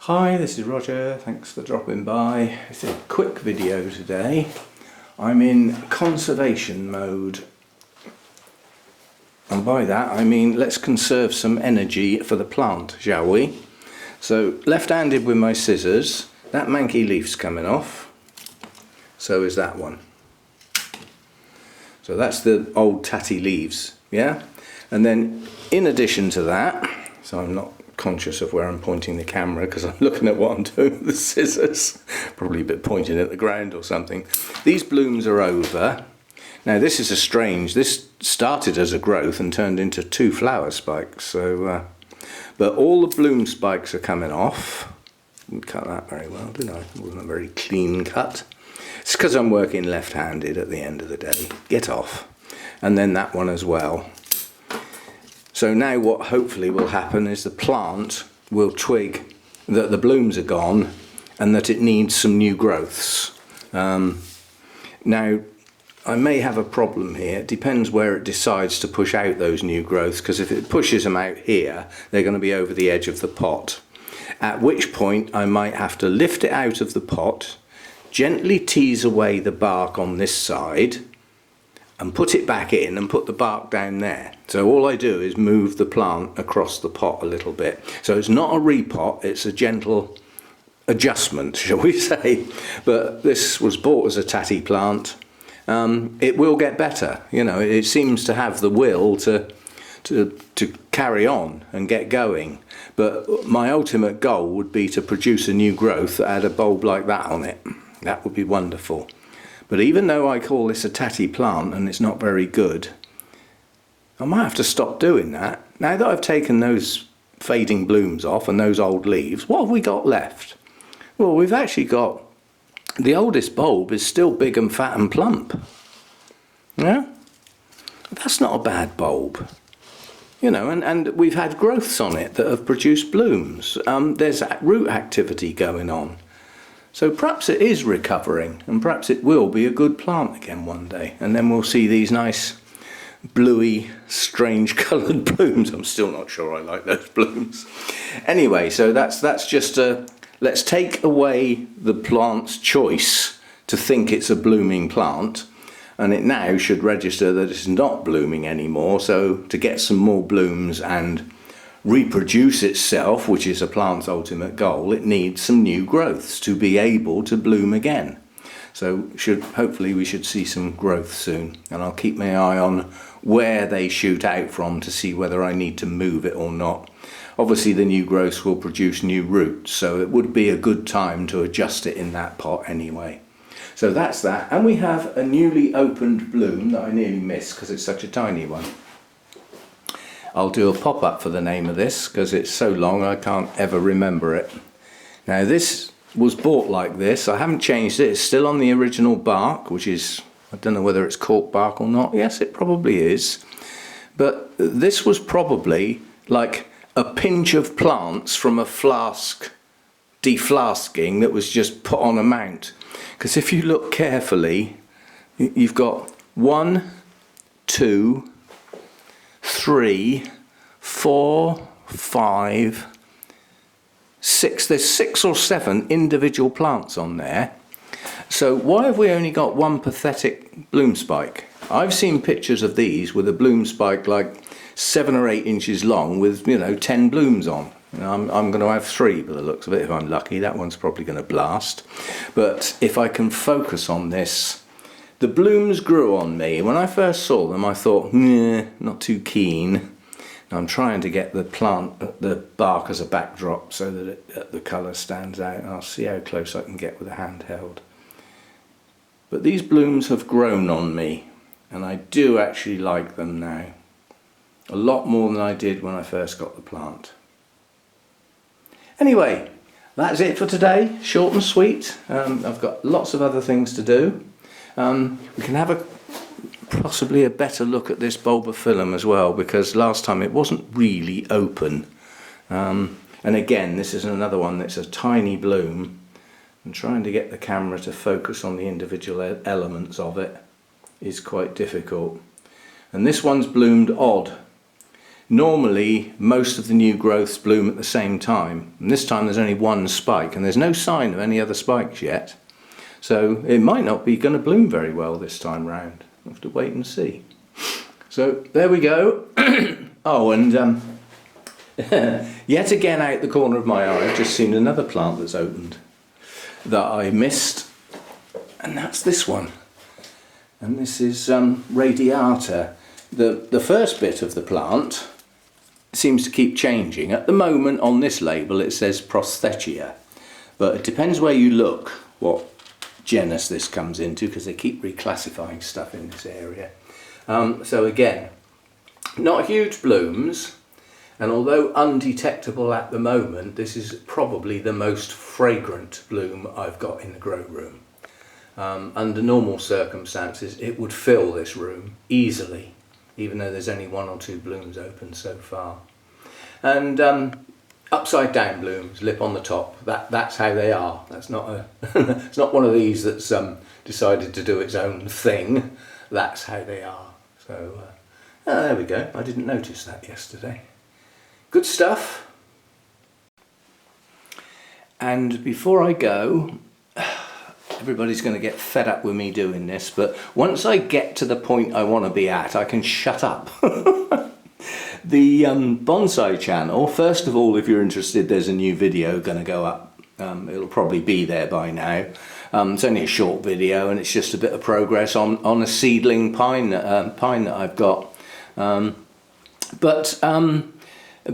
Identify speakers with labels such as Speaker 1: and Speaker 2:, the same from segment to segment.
Speaker 1: Hi, this is Roger, thanks for dropping by. It's a quick video today. I'm in conservation mode. And by that I mean let's conserve some energy for the plant, shall we? So left-handed with my scissors, that manky leaf's coming off. So is that one. So that's the old tatty leaves, yeah? And then in addition to that, so I'm not conscious of where I'm pointing the camera because I'm looking at what I'm doing with the scissors, probably a bit pointing at the ground or something. These blooms are over. Now this is this started as a growth and turned into 2 flower spikes, so but all the bloom spikes are coming off. Didn't cut that very well, did I? It wasn't a very clean cut. It's because I'm working left-handed at the end of the day. Get off. And then that one as well. So now what hopefully will happen is the plant will twig that the blooms are gone and that it needs some new growths. Now I may have a problem here. It depends where it decides to push out those new growths, because if it pushes them out here they're going to be over the edge of the pot. At which point I might have to lift it out of the pot, gently tease away the bark on this side and put it back in and put the bark down there. So all I do is move the plant across the pot a little bit. So it's not a repot, it's a gentle adjustment, shall we say. But this was bought as a tatty plant. It will get better, you know, it seems to have the will to carry on and get going. But my ultimate goal would be to produce a new growth that had a bulb like that on it. That would be wonderful. But even though I call this a tatty plant and it's not very good, I might have to stop doing that. Now that I've taken those fading blooms off and those old leaves, what have we got left? Well, we've actually got, the oldest bulb is still big and fat and plump. Yeah? That's not a bad bulb. You know, and we've had growths on it that have produced blooms. There's root activity going on. So perhaps it is recovering, and perhaps it will be a good plant again one day, and then we'll see these nice bluey, strange coloured blooms. I'm still not sure I like those blooms. Anyway, so that's just let's take away the plant's choice to think it's a blooming plant, and it now should register that it's not blooming anymore. So to get some more blooms and reproduce itself, which is a plant's ultimate goal, it needs some new growths to be able to bloom again. So hopefully we should see some growth soon, and I'll keep my eye on where they shoot out from to see whether I need to move it or not. Obviously the new growths will produce new roots, so it would be a good time to adjust it in that pot anyway. So that's that, and we have a newly opened bloom that I nearly missed because it's such a tiny one. I'll do a pop-up for the name of this because it's so long I can't ever remember it. Now this was bought like this. I haven't changed it. It's still on the original bark, which is, I don't know whether it's cork bark or not. Yes, it probably is. But this was probably like a pinch of plants from a flask deflasking that was just put on a mount. Because if you look carefully, you've got 1, 2, 3, 4, 5, 6. There's 6 or 7 individual plants on there. So why have we only got one pathetic bloom spike? I've seen pictures of these with a bloom spike like 7 or 8 inches long with, you know, 10 blooms on. You know, I'm going to have 3 by the looks of it if I'm lucky. That one's probably going to blast. But if I can focus on this, the blooms grew on me. When I first saw them I thought, nah, not too keen. I'm trying to get the plant, the bark as a backdrop so that the colour stands out. I'll see how close I can get with a handheld. But these blooms have grown on me, and I do actually like them now. A lot more than I did when I first got the plant. Anyway, that's it for today. Short and sweet. I've got lots of other things to do. We can have possibly a better look at this bulbophyllum as well, because last time it wasn't really open. And again, this is another one that's a tiny bloom, and trying to get the camera to focus on the individual elements of it is quite difficult. And this one's bloomed odd. Normally most of the new growths bloom at the same time, and this time there's only one spike and there's no sign of any other spikes yet, so it might not be going to bloom very well this time round. We'll have to wait and see. So there we go. Oh, and yet again out the corner of my eye I've just seen another plant that's opened that I missed, and that's this one. And this is Radiata. The first bit of the plant seems to keep changing. At the moment on this label it says Prosthetia, but it depends where you look what genus this comes into, because they keep reclassifying stuff in this area. So again, not huge blooms, and although undetectable at the moment, this is probably the most fragrant bloom I've got in the grow room. Under normal circumstances it would fill this room easily, even though there's only 1 or 2 blooms open so far. And upside down blooms, lip on the top, that's how they are. That's not a it's not one of these that's decided to do its own thing. That's how they are. So there we go. I didn't notice that yesterday. Good stuff. And before I go, everybody's going to get fed up with me doing this, but once I get to the point I want to be at, I can shut up. The bonsai channel, first of all, if you're interested, there's a new video going to go up. It'll probably be there by now. It's only a short video, and it's just a bit of progress on a seedling pine that I've got. But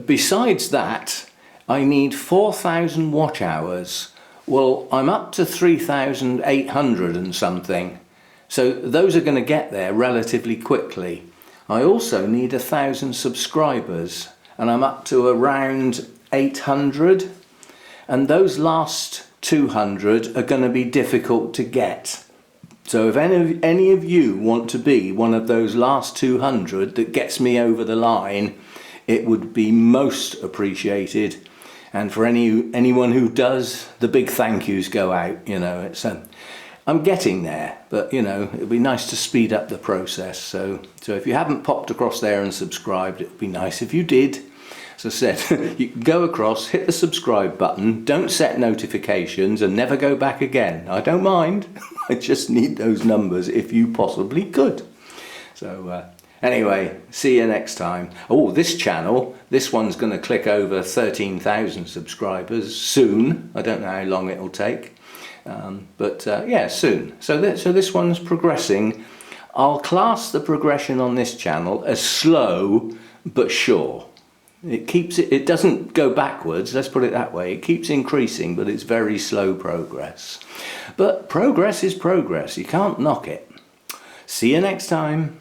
Speaker 1: besides that, I need 4,000 watch hours. Well, I'm up to 3,800 and something, so those are going to get there relatively quickly. I also need 1,000 subscribers, and I'm up to around 800, and those last 200 are going to be difficult to get. So if any of you want to be one of those last 200 that gets me over the line, it would be most appreciated. And for anyone who does, the big thank yous go out. You know, it's I'm getting there, but you know, it'd be nice to speed up the process. So if you haven't popped across there and subscribed, it would be nice if you did. As I said, you can go across, hit the subscribe button, don't set notifications, and never go back again. I don't mind. I just need those numbers if you possibly could. So anyway, see you next time. Oh, this channel, this one's going to click over 13,000 subscribers soon. I don't know how long it'll take. But yeah, soon. So this one's progressing. I'll class the progression on this channel as slow but sure. It doesn't go backwards, let's put it that way. It keeps increasing, but it's very slow progress. But progress is progress, you can't knock it. See you next time.